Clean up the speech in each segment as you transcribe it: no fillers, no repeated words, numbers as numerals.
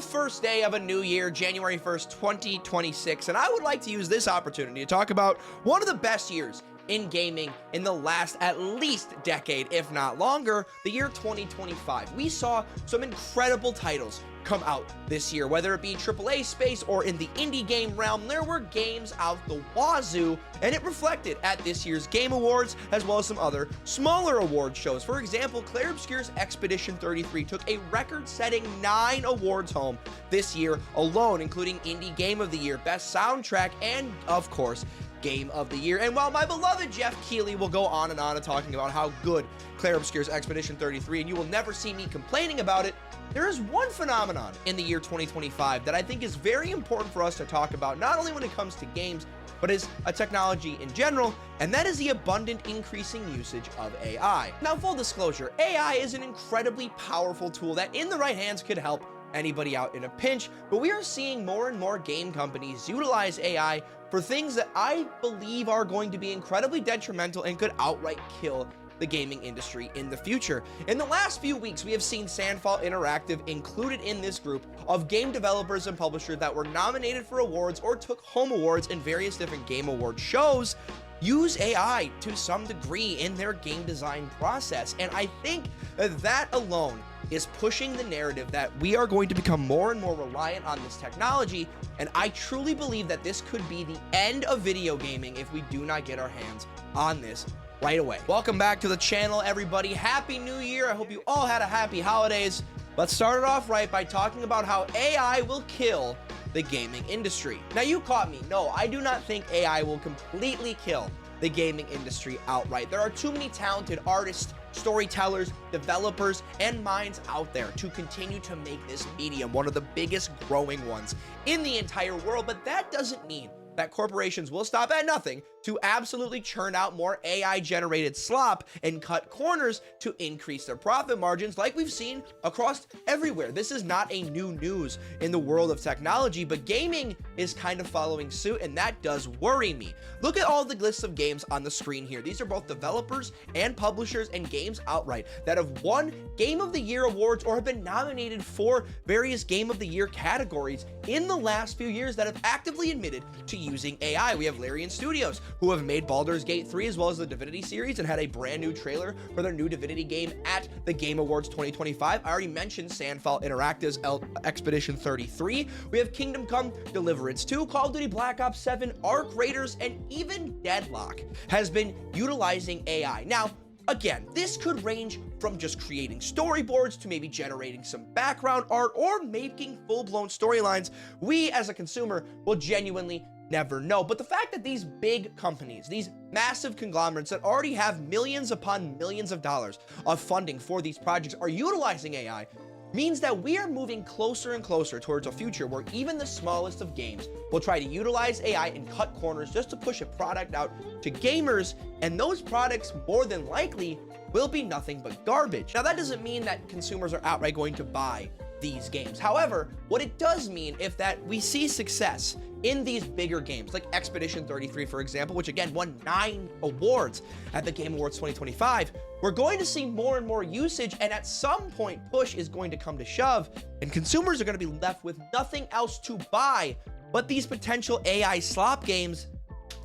the first day of a new year, January 1st, 2026, and I would like to use this opportunity to talk about one of the best years in gaming in the last at least decade, if not longer, the year 2025. We saw some incredible titles come out this year, whether it be AAA space or in the indie game realm. There were games out the wazoo, and it reflected at this year's Game Awards, as well as some other smaller award shows. For example, Clair Obscure's Expedition 33 took a record-setting 9 awards home this year alone, including Indie Game of the Year, Best Soundtrack, and, of course, Game of the Year. And while my beloved Jeff Keighley will go on and talking about how good Clair Obscure's Expedition 33, and you will never see me complaining about it, there is one phenomenon in the year 2025 that I think is very important for us to talk about, not only when it comes to games, but as a technology in general, and that is the abundant increasing usage of AI. Now, full disclosure, AI is an incredibly powerful tool that in the right hands could help anybody out in a pinch, but we are seeing more and more game companies utilize AI for things that I believe are going to be incredibly detrimental and could outright kill the gaming industry in the future. In the last few weeks, we have seen Sandfall Interactive included in this group of game developers and publishers that were nominated for awards or took home awards in various different game award shows use AI to some degree in their game design process. And I think that alone is pushing the narrative that we are going to become more and more reliant on this technology, and I truly believe that this could be the end of video gaming if we do not get our hands on this right away. Welcome back to the channel, everybody. Happy New Year. I hope you all had a happy holidays. Let's start it off right by talking about how AI will kill the gaming industry. Now, you caught me. No, I do not think AI will completely kill the gaming industry outright. There are too many talented artists, storytellers, developers, and minds out there to continue to make this medium one of the biggest growing ones in the entire world. But that doesn't mean that corporations will stop at nothing to absolutely churn out more AI-generated slop and cut corners to increase their profit margins like we've seen across everywhere. This is not a new news in the world of technology, but gaming is kind of following suit, and that does worry me. Look at all the lists of games on the screen here. These are both developers and publishers and games outright that have won Game of the Year awards or have been nominated for various Game of the Year categories in the last few years that have actively admitted to using AI. We have Larian Studios, who have made Baldur's Gate 3 as well as the Divinity series and had a brand new trailer for their new Divinity game at the Game Awards 2025. I already mentioned Sandfall Interactive's Expedition 33. We have Kingdom Come Deliverance 2, Call of Duty Black Ops 7, Arc Raiders, and even Deadlock has been utilizing AI. Now, again, this could range from just creating storyboards to maybe generating some background art or making full-blown storylines. We, as a consumer, will genuinely never know. But the fact that these big companies, these massive conglomerates that already have millions upon millions of dollars of funding for these projects are utilizing AI means that we are moving closer and closer towards a future where even the smallest of games will try to utilize AI and cut corners just to push a product out to gamers, and those products more than likely will be nothing but garbage. Now, that doesn't mean that consumers are outright going to buy these games. However, what it does mean is that we see success in these bigger games like Expedition 33, for example, which again won 9 awards at the Game Awards 2025, we're going to see more and more usage, and at some point push is going to come to shove and consumers are going to be left with nothing else to buy but these potential AI slop games.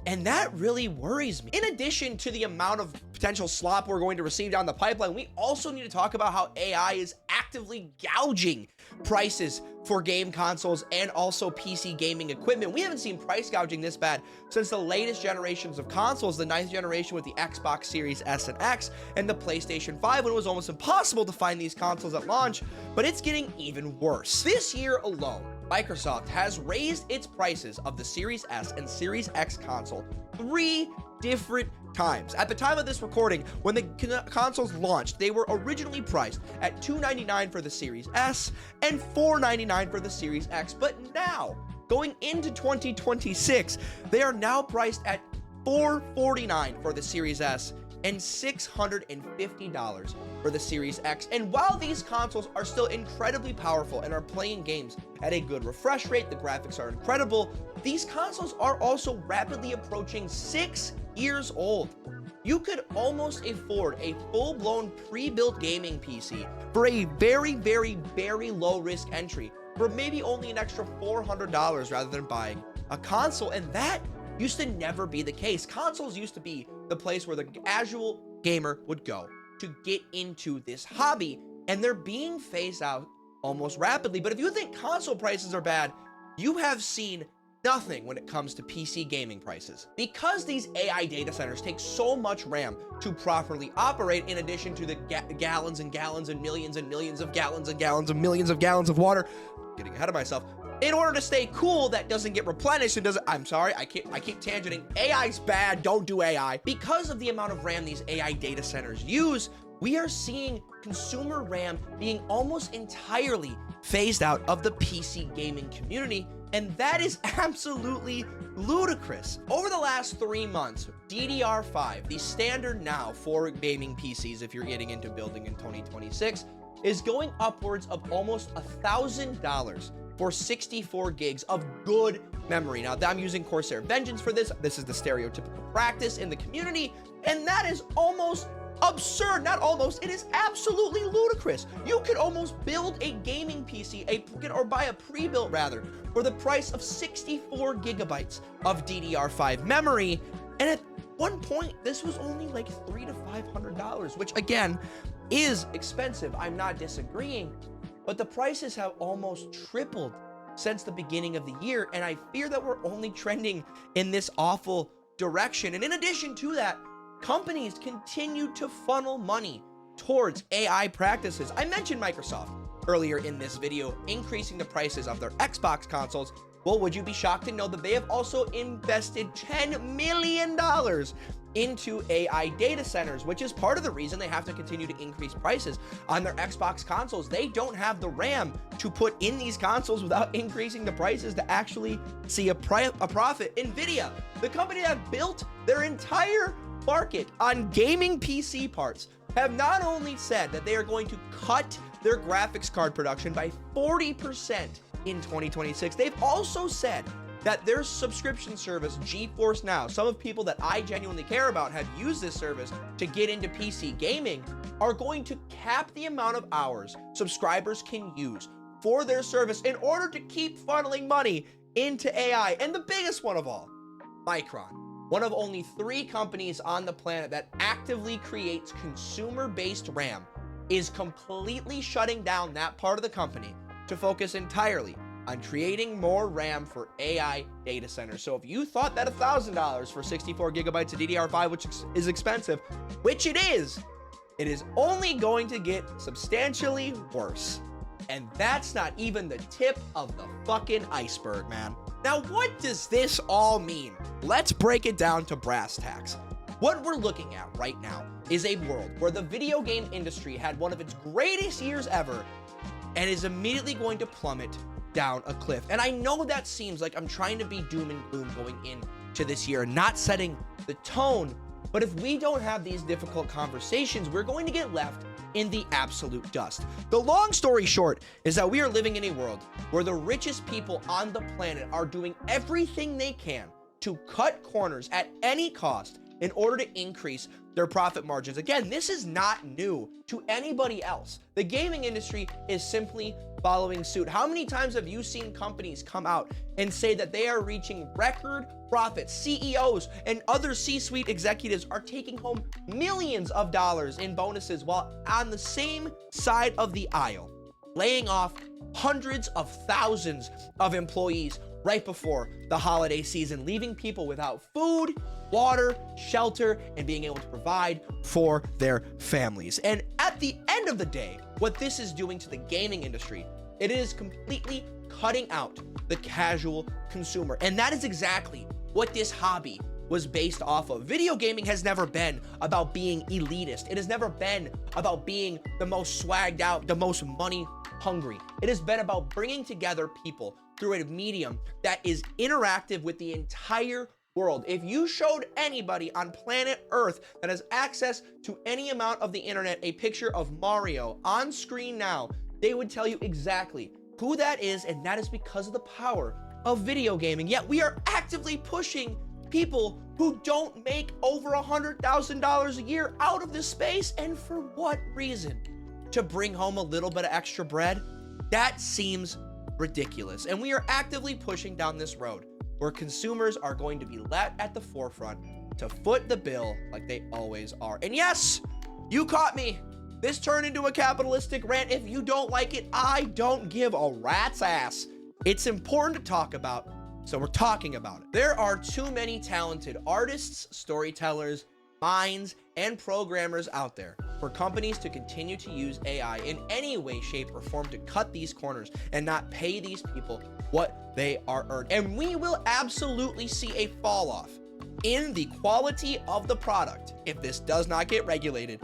And that really worries me. In addition to the amount of potential slop we're going to receive down the pipeline, we also need to talk about how AI is actively gouging prices for game consoles and also PC gaming equipment. We haven't seen price gouging this bad since the latest generations of consoles, the 9th generation with the Xbox Series S and X and the PlayStation 5, when it was almost impossible to find these consoles at launch, but it's getting even worse. This year alone, Microsoft has raised its prices of the Series S and Series X console 3 different times. At the time of this recording, when the consoles launched, they were originally priced at $299 for the Series S and $499 for the Series X. But now, going into 2026, they are now priced at $449 for the Series S and $650 for the Series X. And while these consoles are still incredibly powerful and are playing games at a good refresh rate, the graphics are incredible, these consoles are also rapidly approaching 6 years old. You could almost afford a full-blown pre-built gaming PC for a very, very, very low-risk entry for maybe only an extra $400 rather than buying a console. And that used to never be the case. Consoles used to be the place where the casual gamer would go to get into this hobby, and they're being phased out almost rapidly. But if you think console prices are bad, you have seen nothing when it comes to PC gaming prices. Because these AI data centers take so much RAM to properly operate, in addition to the gallons and gallons and millions of gallons and gallons and millions of gallons of water, getting ahead of myself, in order to stay cool, that doesn't get replenished and doesn't, I'm sorry, I keep tangenting. AI's bad, don't do AI. Because of the amount of RAM these AI data centers use, we are seeing consumer RAM being almost entirely phased out of the PC gaming community, and that is absolutely ludicrous. Over the last 3 months, DDR5, the standard now for gaming PCs if you're getting into building in 2026, is going upwards of almost $1,000 for 64 gigs of good memory. Now, I'm using Corsair Vengeance for this. This is the stereotypical practice in the community, and that is almost absurd. Not almost, it is absolutely ludicrous. You could almost build a gaming PC, or buy a pre-built rather, for the price of 64 gigabytes of DDR5 memory. And at one point, this was only like $300 to $500, which again is expensive. I'm not disagreeing, but the prices have almost tripled since the beginning of the year, and I fear that we're only trending in this awful direction. And in addition to that, companies continue to funnel money towards AI practices. I mentioned Microsoft earlier in this video, increasing the prices of their Xbox consoles. Well, would you be shocked to know that they have also invested $10 million into AI data centers, which is part of the reason they have to continue to increase prices on their Xbox consoles. They don't have the RAM to put in these consoles without increasing the prices to actually see a profit. Nvidia, the company that built their entire market on gaming PC parts, have not only said that they are going to cut their graphics card production by 40% in 2026, they've also said that their subscription service, GeForce Now, some of people that I genuinely care about have used this service to get into PC gaming, are going to cap the amount of hours subscribers can use for their service in order to keep funneling money into AI. And the biggest one of all, Micron, one of only 3 companies on the planet that actively creates consumer-based RAM, is completely shutting down that part of the company to focus entirely on creating more RAM for AI data centers. So if you thought that $1,000 for 64 gigabytes of DDR5, which is expensive, which it is only going to get substantially worse. And that's not even the tip of the fucking iceberg, man. Now, what does this all mean? Let's break it down to brass tacks. What we're looking at right now is a world where the video game industry had one of its greatest years ever and is immediately going to plummet down a cliff. And I know that seems like I'm trying to be doom and gloom going into this year, not setting the tone, but if we don't have these difficult conversations, we're going to get left in the absolute dust. The long story short is that we are living in a world where the richest people on the planet are doing everything they can to cut corners at any cost in order to increase their profit margins. Again, this is not new to anybody else. The gaming industry is simply following suit. How many times have you seen companies come out and say that they are reaching record profits? CEOs and other C-suite executives are taking home millions of dollars in bonuses, while on the same side of the aisle, laying off hundreds of thousands of employees right before the holiday season, leaving people without food, water, shelter, and being able to provide for their families. And at the end of the day, what this is doing to the gaming industry, it is completely cutting out the casual consumer. And that is exactly what this hobby was based off of. Video gaming has never been about being elitist. It has never been about being the most swagged out, the most money hungry. It has been about bringing together people through a medium that is interactive with the entire world. If you showed anybody on planet Earth that has access to any amount of the internet a picture of Mario on screen now, they would tell you exactly who that is, and that is because of the power of video gaming. Yet we are actively pushing people who don't make over $100,000 a year out of this space. And for what reason? To bring home a little bit of extra bread? That seems ridiculous. And we are actively pushing down this road where consumers are going to be let at the forefront to foot the bill like they always are. And yes, you caught me. This turned into a capitalistic rant. If you don't like it, I don't give a rat's ass. It's important to talk about, so we're talking about it. There are too many talented artists, storytellers, minds, and programmers out there for companies to continue to use AI in any way, shape, or form to cut these corners and not pay these people what they are earned. And we will absolutely see a fall off in the quality of the product if this does not get regulated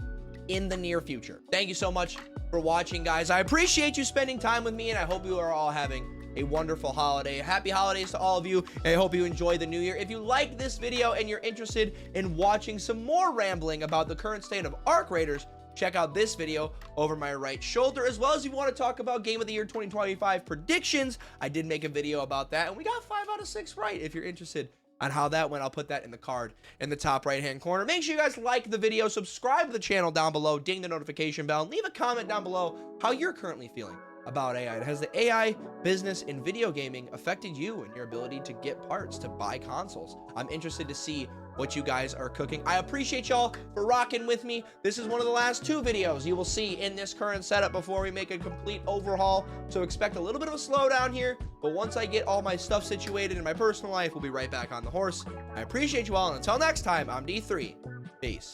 in the near future. Thank you so much for watching, guys. I appreciate you spending time with me, and I hope you are all having a wonderful holiday. Happy holidays to all of you, and I hope you enjoy the new year. If you like this video and you're interested in watching some more rambling about the current state of Arc Raiders, check out this video over my right shoulder. As well as if you want to talk about Game of the Year 2025 predictions, I did make a video about that, and we got 5 out of 6 right. If you're interested on how that went, I'll put that in the card in the top right hand corner. Make sure you guys like the video, subscribe to the channel down below, ding the notification bell, and leave a comment down below how you're currently feeling about AI. Has the AI business in video gaming affected you and your ability to get parts to buy consoles? I'm interested to see what you guys are cooking. I appreciate y'all for rocking with me. This is one of the last 2 videos you will see in this current setup before we make a complete overhaul. So expect a little bit of a slowdown here, but once I get all my stuff situated in my personal life, we'll be right back on the horse. I appreciate you all, and until next time, I'm D3. Peace.